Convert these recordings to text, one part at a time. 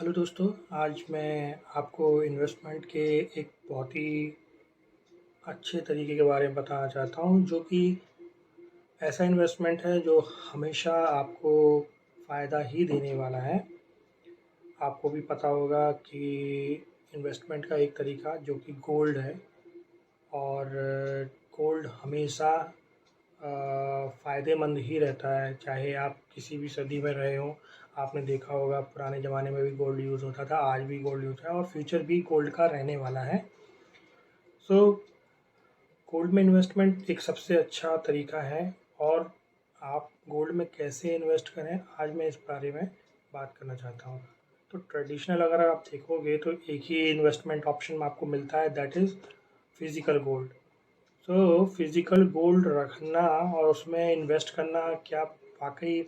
Hello दोस्तों, आज मैं आपको इन्वेस्टमेंट के एक बहुत ही अच्छे तरीके के बारे में बताना चाहता हूँ, जो कि ऐसा इन्वेस्टमेंट है जो हमेशा आपको फ़ायदा ही देने वाला है। आपको भी पता होगा कि इन्वेस्टमेंट का एक तरीका जो कि गोल्ड है, और गोल्ड हमेशा फ़ायदेमंद ही रहता है, चाहे आप किसी भी सदी में रहे हों। आपने देखा होगा पुराने ज़माने में भी गोल्ड यूज़ होता था, आज भी गोल्ड यूज़ है और फ्यूचर भी गोल्ड का रहने वाला है। सो गोल्ड में इन्वेस्टमेंट एक सबसे अच्छा तरीका है, और आप गोल्ड में कैसे इन्वेस्ट करें, आज मैं इस बारे में बात करना चाहता हूँ। तो ट्रेडिशनल अगर आप देखोगे तो एक ही इन्वेस्टमेंट ऑप्शन आपको मिलता है, दैट इज़ फिज़िकल गोल्ड। तो फिज़िकल गोल्ड रखना और उसमें इन्वेस्ट करना क्या वाक़ई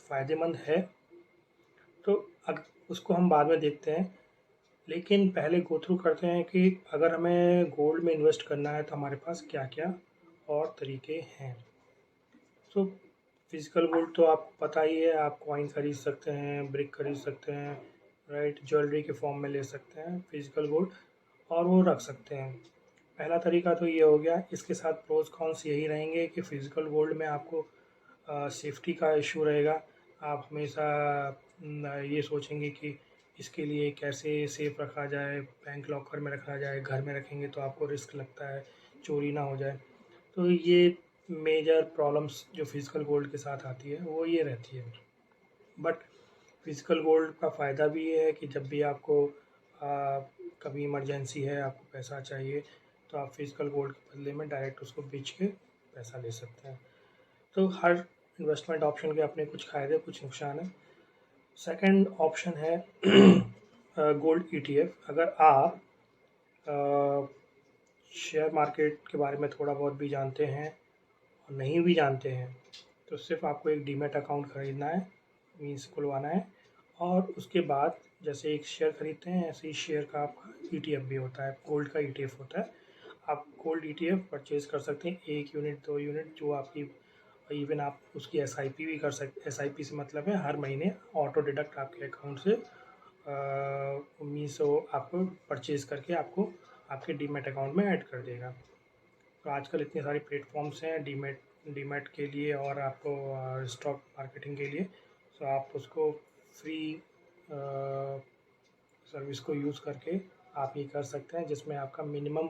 फ़ायदेमंद है? तो अग उसको हम बाद में देखते हैं, लेकिन पहले गो थ्रू करते हैं कि अगर हमें गोल्ड में इन्वेस्ट करना है तो हमारे पास क्या-क्या और तरीके हैं। सो फिज़िकल गोल्ड तो आपको पता ही है, आप कॉइन खरीद सकते हैं, ब्रिक खरीद सकते हैं, राइट? ज्वेलरी के फॉर्म में ले सकते हैं फिज़िकल गोल्ड, और वो रख सकते हैं। पहला तरीका तो ये हो गया। इसके साथ प्रोस कॉन्स यही रहेंगे कि फ़िज़िकल गोल्ड में आपको सेफ्टी का इशू रहेगा। आप हमेशा ये सोचेंगे कि इसके लिए कैसे सेफ रखा जाए, बैंक लॉकर में रखा जाए, घर में रखेंगे तो आपको रिस्क लगता है चोरी ना हो जाए। तो ये मेजर प्रॉब्लम्स जो फिज़िकल गोल्ड के साथ आती है वो ये रहती है। बट फिज़िकल गोल्ड का फ़ायदा भी ये है कि जब भी आपको कभी इमरजेंसी है, आपको पैसा चाहिए, तो आप फिज़िकल गोल्ड के बदले में डायरेक्ट उसको बेच के पैसा ले सकते हैं। तो हर इन्वेस्टमेंट ऑप्शन के अपने कुछ फ़ायदे, कुछ नुकसान हैं। सेकंड ऑप्शन है गोल्ड ईटीएफ। अगर आप शेयर मार्केट के बारे में थोड़ा बहुत भी जानते हैं और नहीं भी जानते हैं, तो सिर्फ आपको एक डीमैट अकाउंट खरीदना है, मीन्स खुलवाना है, और उसके बाद जैसे एक शेयर खरीदते हैं ऐसे ही शेयर का आपका ईटीएफ भी होता है, गोल्ड का ईटीएफ होता है। आप गोल्ड ईटीएफ परचेज कर सकते हैं, 1 यूनिट 2 यूनिट जो आपकी, इवन आप उसकी एसआईपी भी कर सकते। एसआईपी से मतलब है हर महीने ऑटो डिडक्ट आपके अकाउंट से मीन्स वो आपको परचेज करके आपको आपके डीमैट अकाउंट में ऐड कर देगा। तो आजकल इतने सारे प्लेटफॉर्म्स हैं डीमैट डीमैट के लिए और आपको स्टॉक मार्केटिंग के लिए। सो आप उसको फ्री सर्विस को यूज़ करके आप ये कर सकते हैं, जिसमें आपका मिनिमम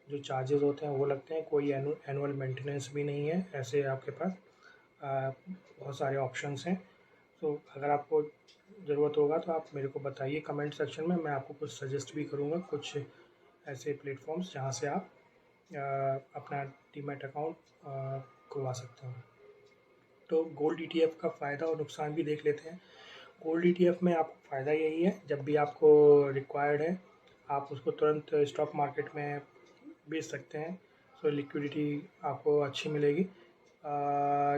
जो चार्जेस होते हैं वो लगते हैं, कोई एनुअल मेंटेनेंस भी नहीं है। ऐसे आपके पास बहुत सारे ऑप्शंस हैं। तो अगर आपको ज़रूरत होगा तो आप मेरे को बताइए कमेंट सेक्शन में, मैं आपको कुछ सजेस्ट भी करूँगा, कुछ ऐसे प्लेटफॉर्म्स जहाँ से आप अपना डीमैट अकाउंट खुलवा सकते हैं। तो गोल्ड ईटीएफ का फ़ायदा और नुकसान भी देख लेते हैं। गोल्ड ईटीएफ में आपको फ़ायदा यही है, जब भी आपको रिक्वायर्ड है आप उसको तुरंत स्टॉक मार्केट में बेच सकते हैं। सो लिक्विडिटी आपको अच्छी मिलेगी।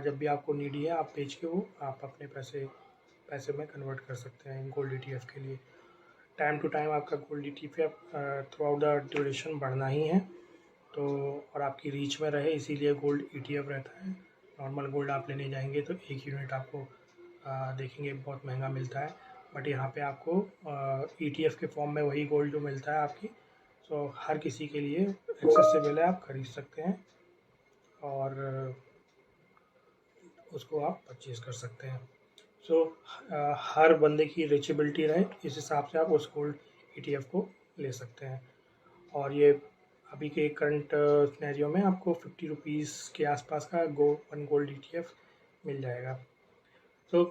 जब भी आपको नीडी है आप बेच के वो आप अपने पैसे पैसे में कन्वर्ट कर सकते हैं गोल्ड ईटीएफ के लिए। टाइम टू टाइम आपका gold ETF through out the duration बढ़ना ही है, तो और आपकी रीच में रहे इसीलिए गोल्ड ईटीएफ रहता है। नॉर्मल गोल्ड आप लेने जाएंगे तो 1 यूनिट आपको देखेंगे बहुत महंगा मिलता है, बट यहाँ पे आपको ईटीएफ के फॉर्म में वही गोल्ड जो मिलता है आपकी। सो हर किसी के लिए एक्सेसिबल है, आप खरीद सकते हैं और उसको आप परचेज़ कर सकते हैं। सो हर बंदे की रीचेबिलिटी रहे इस हिसाब से आप उस गोल्ड ईटीएफ को ले सकते हैं। और ये अभी के करंट सिनेरियो में आपको 50 रुपीज़ के आसपास का वन गोल्ड ईटीएफ मिल जाएगा। तो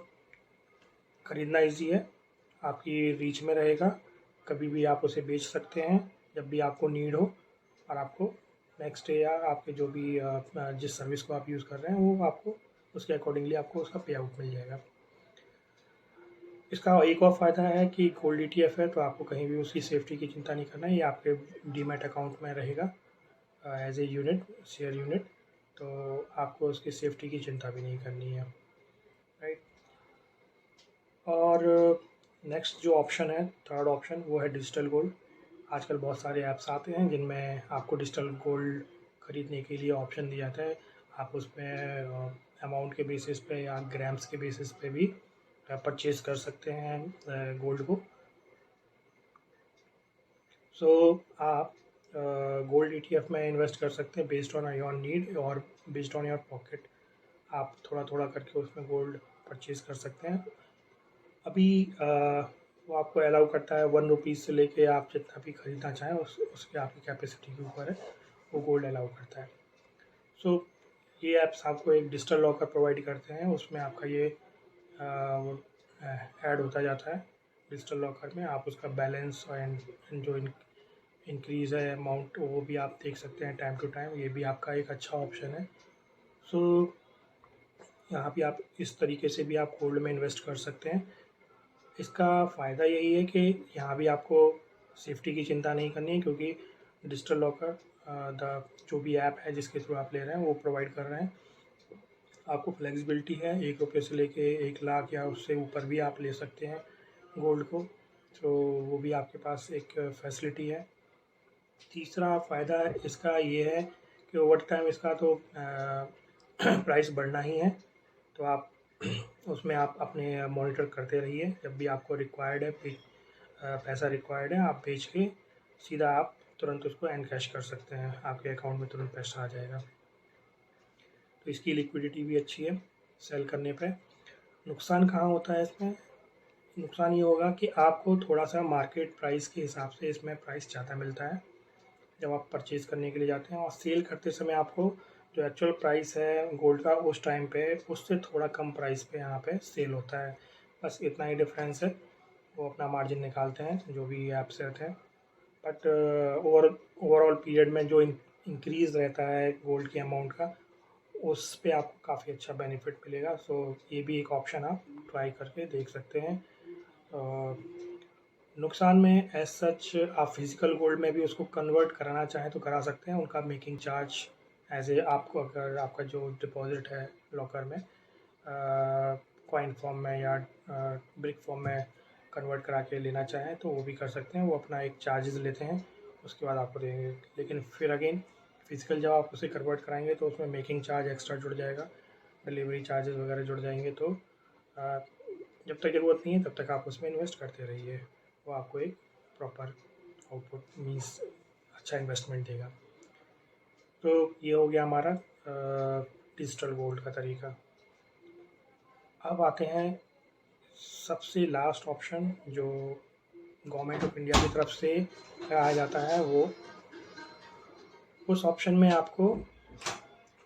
खरीदना इजी है, आपकी रीच में रहेगा, कभी भी आप उसे बेच सकते हैं जब भी आपको नीड हो, और आपको नेक्स्ट डे या आपके जो भी जिस सर्विस को आप यूज़ कर रहे हैं वो आपको उसके अकॉर्डिंगली आपको उसका पे आउट मिल जाएगा। इसका एक और फ़ायदा है कि गोल्ड ईटीएफ है तो आपको कहीं भी उसकी सेफ्टी की चिंता नहीं करना है, ये आपके डीमैट अकाउंट में रहेगा as a unit, share unit. तो आपको उसकी सेफ्टी की चिंता भी नहीं करनी है, राइट? और नेक्स्ट जो ऑप्शन है, थर्ड ऑप्शन, वो है डिजिटल गोल्ड। आजकल बहुत सारे ऐप्स आते हैं जिनमें आपको डिजिटल गोल्ड खरीदने के लिए ऑप्शन दिया जाता है। आप उसमें अमाउंट के बेसिस पे या ग्राम्स के बेसिस पे भी परचेज़ कर सकते हैं गोल्ड को। आप गोल्ड ETF में इन्वेस्ट कर सकते हैं बेस्ड ऑन योर नीड और बेस्ड ऑन योर पॉकेट। आप थोड़ा थोड़ा करके उसमें गोल्ड परचेज़ कर सकते हैं। अभी वो आपको अलाउ करता है 1 रुपीज़ से लेके आप जितना भी खरीदना चाहें उसके आपकी कैपेसिटी के ऊपर है, वो गोल्ड अलाउ करता है। सो ये ऐप्स आपको एक डिजिटल लॉकर प्रोवाइड करते हैं, उसमें आपका ये वो ऐड होता जाता है डिजिटल लॉकर में। आप उसका बैलेंस एंड जो इंक्रीज़ है अमाउंट वो भी आप देख सकते हैं टाइम टू टाइम। ये भी आपका एक अच्छा ऑप्शन है। सो यहाँ पे आप इस तरीके से भी आप गोल्ड में इन्वेस्ट कर सकते हैं। इसका फ़ायदा यही है कि यहाँ भी आपको सेफ्टी की चिंता नहीं करनी है, क्योंकि डिजिटल लॉकर द जो भी ऐप है जिसके थ्रू आप ले रहे हैं वो प्रोवाइड कर रहे हैं। आपको फ्लेक्सिबिलिटी है, 1 रुपये से लेके 1 लाख या उससे ऊपर भी आप ले सकते हैं गोल्ड को, तो वो भी आपके पास एक फैसिलिटी है। तीसरा फ़ायदा इसका ये है कि ओवर टाइम इसका तो प्राइस बढ़ना ही है, तो आप उसमें आप अपने मॉनिटर करते रहिए। जब भी आपको रिक्वायर्ड है पैसा रिक्वायर्ड है, आप बेच के सीधा आप तुरंत उसको एनकैश कर सकते हैं, आपके अकाउंट में तुरंत पैसा आ जाएगा। तो इसकी लिक्विडिटी भी अच्छी है सेल करने पे। नुकसान कहाँ होता है इसमें? नुकसान ये होगा कि आपको थोड़ा सा मार्केट प्राइस के हिसाब से इसमें प्राइस ज़्यादा मिलता है जब आप परचेज़ करने के लिए जाते हैं, और सेल करते समय आपको जो एक्चुअल प्राइस है गोल्ड का उस टाइम पे उससे थोड़ा कम प्राइस पे यहाँ पे सेल होता है। बस इतना ही डिफरेंस है। वो अपना मार्जिन निकालते हैं जो भी ऐप्स रहते हैं, बट ओवरऑल पीरियड में जो इंक्रीज़ रहता है गोल्ड की अमाउंट का, उस पे आपको काफ़ी अच्छा बेनिफिट मिलेगा। सो ये भी एक ऑप्शन आप ट्राई करके देख सकते हैं। नुकसान में एज सच आप फिज़िकल गोल्ड में भी उसको कन्वर्ट कराना चाहें तो करा सकते हैं। उनका मेकिंग चार्ज एज ए आपको अगर आपका जो डिपॉज़िट है लॉकर में कॉइन फॉर्म में या ब्रिक फॉर्म में कन्वर्ट करा के लेना चाहें तो वो भी कर सकते हैं। वो अपना एक चार्जेस लेते हैं, उसके बाद आपको देंगे। लेकिन फिर अगेन फ़िज़िकल जब आप उसे कन्वर्ट कराएंगे तो उसमें मेकिंग चार्ज एक्स्ट्रा जुड़ जाएगा, डिलीवरी चार्जेस वगैरह जुड़ जाएंगे। तो जब तक ज़रूरत नहीं है तब तक आप उसमें इन्वेस्ट करते रहिए, वो आपको एक प्रॉपर आउटपुट मीन्स अच्छा इन्वेस्टमेंट देगा। तो ये हो गया हमारा डिजिटल गोल्ड का तरीका। अब आते हैं सबसे लास्ट ऑप्शन जो गवर्नमेंट ऑफ इंडिया की तरफ से लगाया जाता है। वो उस ऑप्शन में आपको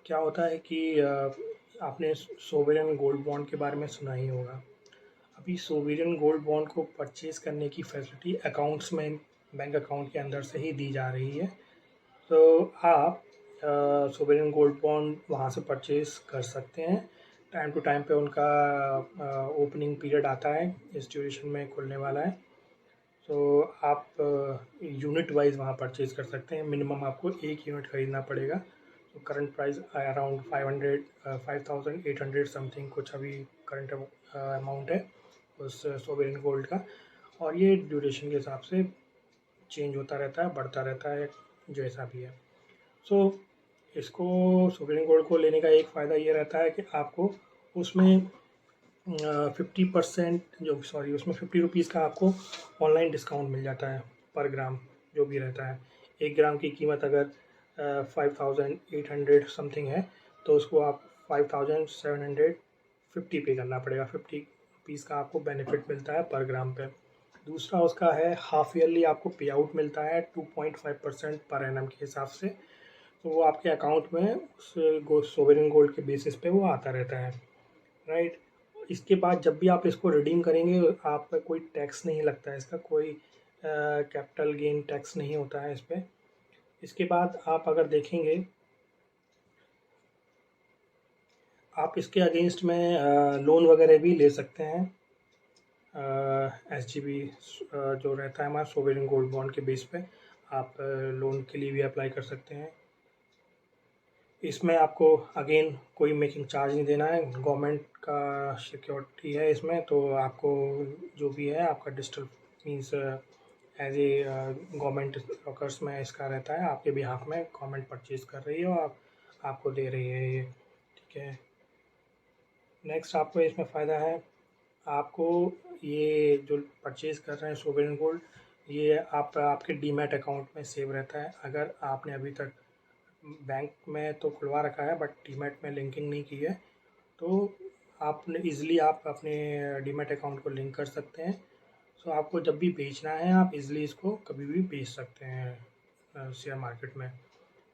क्या होता है कि आपने सोवरेन गोल्ड बॉन्ड के बारे में सुना ही होगा। अभी सोवरेन गोल्ड बॉन्ड को परचेज़ करने की फैसिलिटी अकाउंट्स में बैंक अकाउंट के अंदर से ही दी जा रही है। तो आप सोवरेन गोल्ड बॉन्ड वहाँ से परचेज़ कर सकते हैं। टाइम टू टाइम पे उनका ओपनिंग पीरियड आता है, इस ड्यूरेशन में खुलने वाला है। तो आप यूनिट वाइज वहाँ परचेज़ कर सकते हैं। मिनिमम आपको 1 यूनिट खरीदना पड़ेगा। तो करंट प्राइस अराउंड 5,800 समथिंग कुछ अभी करंट अमाउंट है उस सोवरेन गोल्ड का, और ये ड्यूरेशन के हिसाब से चेंज होता रहता है, बढ़ता रहता है जैसा भी है। सो इसको सोवरेन गोल्ड को लेने का एक फ़ायदा ये रहता है कि आपको उसमें 50% जो सॉरी उसमें 50 रुपीज़ का आपको ऑनलाइन डिस्काउंट मिल जाता है पर ग्राम जो भी रहता है। 1 ग्राम की कीमत अगर 5,800 समथिंग है तो उसको आप 5,750 पे करना पड़ेगा। 50 रुपीज़ का आपको बेनिफिट मिलता है पर ग्राम पे। दूसरा उसका है हाफ ईयरली आपको पे आउट मिलता है 2.5% पर एनम के हिसाब से। तो वो आपके अकाउंट में उस सोवरेन गोल्ड के बेसिस पे वो आता रहता है, राइट। इसके बाद जब भी आप इसको रिडीम करेंगे आप पे कोई टैक्स नहीं लगता है, इसका कोई कैपिटल गेन टैक्स नहीं होता है इस पर। इसके बाद आप अगर देखेंगे आप इसके अगेंस्ट में लोन वगैरह भी ले सकते हैं। SGB जो रहता है हमारा सोवरेन गोल्ड बॉन्ड के बेस पे आप लोन के लिए भी अप्लाई कर सकते हैं। इसमें आपको अगेन कोई मेकिंग चार्ज नहीं देना है, गवर्नमेंट का सिक्योरिटी है इसमें। तो आपको जो भी है आपका digital means as a government lockers में इसका रहता है, आपके बिहाफ में गवर्नमेंट परचेज़ कर रही है और आपको दे रही है ये, ठीक है। नेक्स्ट आपको इसमें फ़ायदा है, आपको ये जो परचेज़ कर रहे हैं सोवरेन गोल्ड, ये आपके डीमैट अकाउंट में सेव रहता है। अगर आपने अभी तक बैंक में तो खुलवा रखा है बट डीमैट में लिंकिंग नहीं की है, तो आपने ईज़िली आप अपने डीमैट अकाउंट को लिंक कर सकते हैं। सो आपको जब भी बेचना है आप ईज़िली इसको कभी भी बेच सकते हैं शेयर मार्केट में।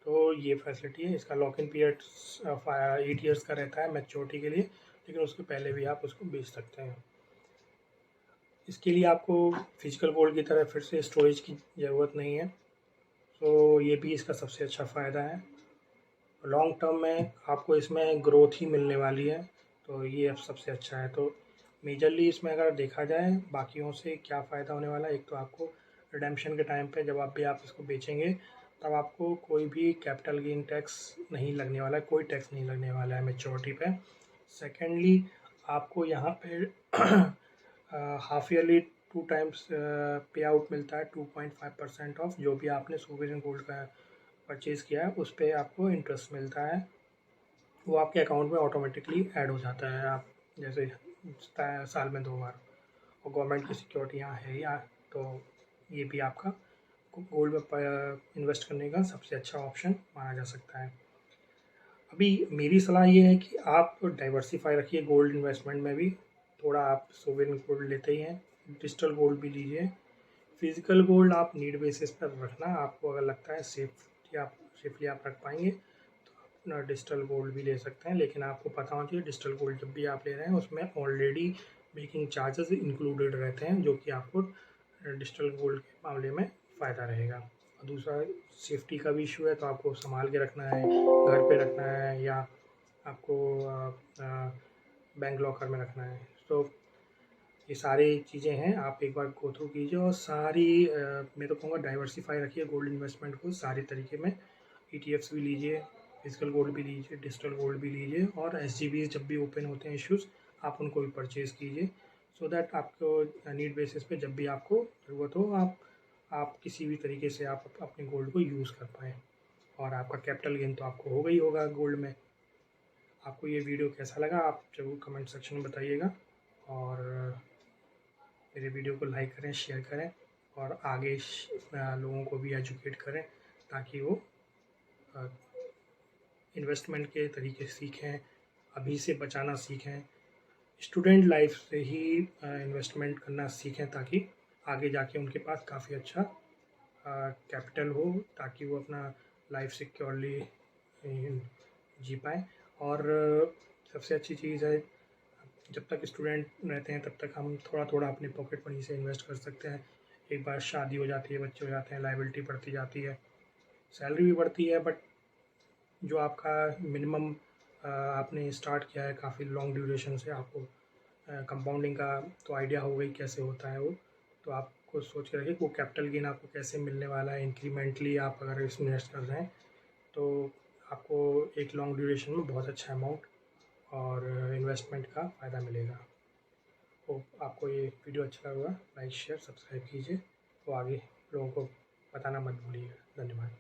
तो ये फैसिलिटी है। इसका लॉक इन पीरियड 8 ईयर्स का रहता है मैच्योरिटी के लिए, लेकिन उसके पहले भी आप उसको बेच सकते हैं। इसके लिए आपको फिजिकल गोल्ड की तरह फिर से स्टोरेज की ज़रूरत नहीं है। तो ये भी इसका सबसे अच्छा फ़ायदा है। लॉन्ग टर्म में आपको इसमें ग्रोथ ही मिलने वाली है, तो ये अब सबसे अच्छा है। तो मेजरली इसमें अगर देखा जाए बाकियों से क्या फ़ायदा होने वाला है, एक तो आपको रिडेम्पशन के टाइम पे जब आप इसको बेचेंगे तब आपको कोई भी कैपिटल गेन टैक्स नहीं लगने वाला है, कोई टैक्स नहीं लगने वाला है मैच्योरिटी पे। सेकेंडली आपको यहाँ पे हाफ ईयरली 2 टाइम्स पे आउट मिलता है, 2.5% ऑफ जो भी आपने सोवरेन गोल्ड का परचेज़ किया है उस पे आपको इंटरेस्ट मिलता है। वो आपके अकाउंट में ऑटोमेटिकली ऐड हो जाता है, आप जैसे साल में 2 बार। और गवर्नमेंट की सिक्योरिटी यहाँ है या, तो ये भी आपका गोल्ड में इन्वेस्ट करने का सबसे अच्छा ऑप्शन माना जा सकता है। अभी मेरी सलाह ये है कि आप डाइवर्सिफाई रखिए गोल्ड इन्वेस्टमेंट में भी। थोड़ा आप सोवरेन गोल्ड लेते ही हैं, डिजिटल गोल्ड भी लीजिए। फिजिकल गोल्ड आप नीड बेसिस पर रखना, आपको अगर लगता है सेफली आप रख पाएंगे तो अपना डिजिटल गोल्ड भी ले सकते हैं। लेकिन आपको पता होना चाहिए डिजिटल गोल्ड जब भी आप ले रहे हैं उसमें ऑलरेडी मेकिंग चार्जेस इंक्लूडेड रहते हैं, जो कि आपको डिजिटल गोल्ड के मामले में फ़ायदा रहेगा। और दूसरा सेफ्टी का भी इशू है, तो आपको संभाल के रखना है, घर पे रखना है या आपको बैंक लॉकर में रखना है। तो ये सारी चीज़ें हैं, आप एक बार गो थ्रू कीजिए और सारी मैं तो कहूँगा डाइवर्सिफाई रखिए गोल्ड इन्वेस्टमेंट को सारे तरीके में। ईटीएफ्स भी लीजिए, फिजिकल गोल्ड भी लीजिए, डिजिटल गोल्ड भी लीजिए, और एसजीबीज जब भी ओपन होते हैं इश्यूज़ आप उनको भी परचेज़ कीजिए, सो दैट आपको नीड बेसिस पे जब भी आपको ज़रूरत हो आप किसी भी तरीके से आप अपने गोल्ड को यूज़ कर पाएँ। और आपका कैपिटल गेन तो आपको होगा ही होगा गोल्ड में। आपको ये वीडियो कैसा लगा आप ज़रूर कमेंट सेक्शन में बताइएगा, और मेरे वीडियो को लाइक करें, शेयर करें, और आगे लोगों को भी एजुकेट करें ताकि वो इन्वेस्टमेंट के तरीके सीखें, अभी से बचाना सीखें, स्टूडेंट लाइफ से ही इन्वेस्टमेंट करना सीखें ताकि आगे जाके उनके पास काफ़ी अच्छा कैपिटल हो, ताकि वो अपना लाइफ सिक्योरली जी पाएँ। और सबसे अच्छी चीज़ है, जब तक स्टूडेंट रहते हैं तब तक हम थोड़ा थोड़ा अपने पॉकेट मनी से इन्वेस्ट कर सकते हैं। एक बार शादी हो जाती है, बच्चे हो जाते हैं, लायबिलिटी बढ़ती जाती है, सैलरी भी बढ़ती है, बट जो आपका मिनिमम आपने स्टार्ट किया है काफ़ी लॉन्ग ड्यूरेशन से, आपको कंपाउंडिंग का तो आइडिया हो गई कैसे होता है वो। तो आपको सोच के रखिए वो कैपिटल गेन आपको कैसे मिलने वाला है इंक्रीमेंटली। आप अगर इसमें इन्वेस्ट कर रहे हैं तो आपको एक लॉन्ग ड्यूरेशन में बहुत अच्छा अमाउंट और इन्वेस्टमेंट का फ़ायदा मिलेगा। तो आपको ये वीडियो अच्छा लगा, लाइक शेयर सब्सक्राइब कीजिए, तो आगे लोगों को बताना मत भूलिएगा। धन्यवाद।